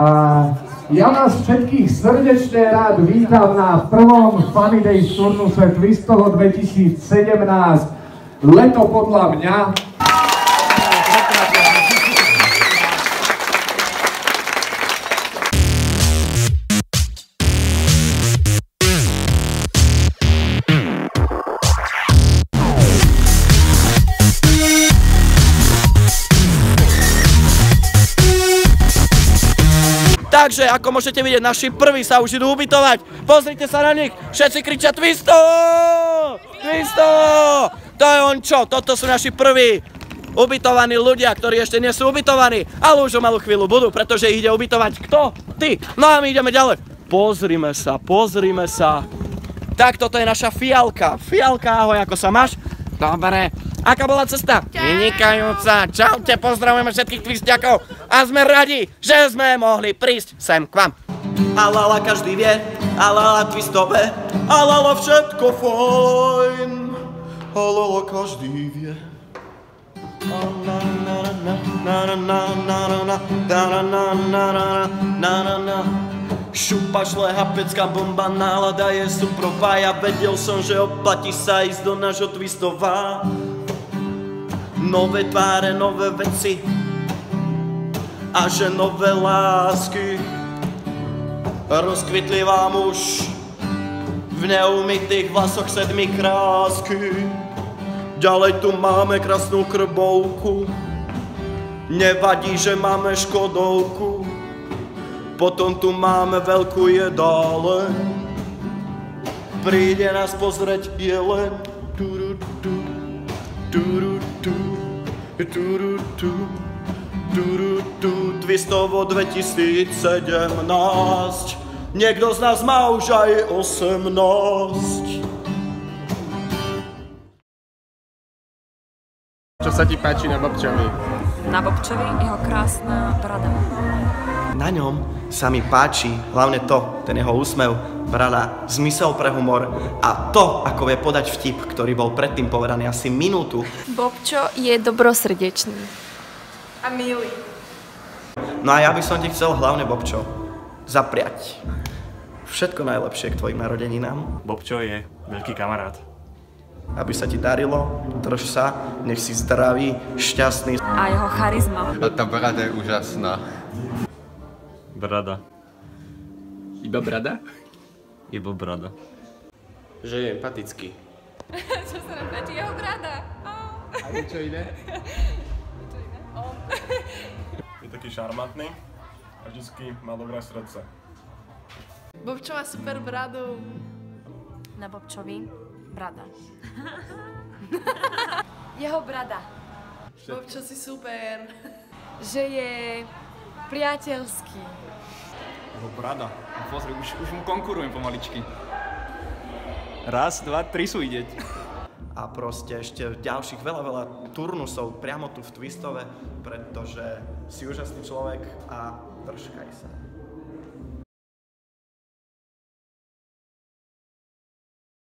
A ja vás všetkých srdečne rád vítam na prvom Funny Days turnuse Twistovo 2017. Leto podľa mňa. Takže, ako môžete vidieť, naši prví sa už idú ubytovať. Pozrite sa na nich, všetci kričia Twisto! Twisto! To je on čo? Toto sú naši prví ubytovaní ľudia, ktorí ešte nie sú ubytovaní, ale už o malú chvíľu budú, pretože ich ide ubytovať kto? Ty! No a my ideme ďalej. Pozrime sa, pozrime sa. Tak, toto je naša Fialka. Fialka, ahoj, ako sa máš? Dobre. Aká bola cesta? Vynikajúca. Čaute, pozdravujeme všetkých twistiakov a sme radi, že sme mohli prísť sem k vám. Alala každý vie, alala twistové, alala všetko fajn. Alala každý vie. Šupašle, hapecká bomba, nálada je suprová. Ja vedel som, že oplatí sa ísť do nášho Twistova. Nové tváre, nové veci a že nové lásky rozkvitli vám už v neumytých vlasoch sedmi krásky. Ďalej tu máme krásnu krbovku, nevadí, že máme škodovku. Potom tu máme veľkú jedáleň, príde nás pozrieť jeleň. Twistovo 2017. Niekto z nás má už aj 18. Čo sa ti páči na Bobčovi? Na Bobčovi jeho krásna brada. Na ňom sa mi páči hlavne to, ten jeho úsmev, brada, zmysel pre humor a to, ako vie podať vtip, ktorý bol predtým povedaný asi minútu. Bobčo je dobrosrdečný. A milý. No a ja by som ti chcel hlavne, Bobčo, zapriať všetko najlepšie k tvojim narodeninám. Bobčo je veľký kamarát. Aby sa ti darilo, drž sa, nech si zdravý, šťastný. A jeho charizma. A tá brada je úžasná. Brada. Iba brada? Iba brada. Že je empatický. Čo sa nám páči, jeho brada. A niečo iné? Je taký šarmantný a vždycky má dobré srdce. Bobčo má super bradu. Na Bobčovi brada. Jeho brada. Bobčo si super. Že je priateľský. Jeho brada. Pozri, už mu konkurujem pomaličky. Raz, dva, tri sú ideť. A proste ešte ďalších veľa turnusov priamo tu v Twistove, pretože si úžasný človek a držkaj sa.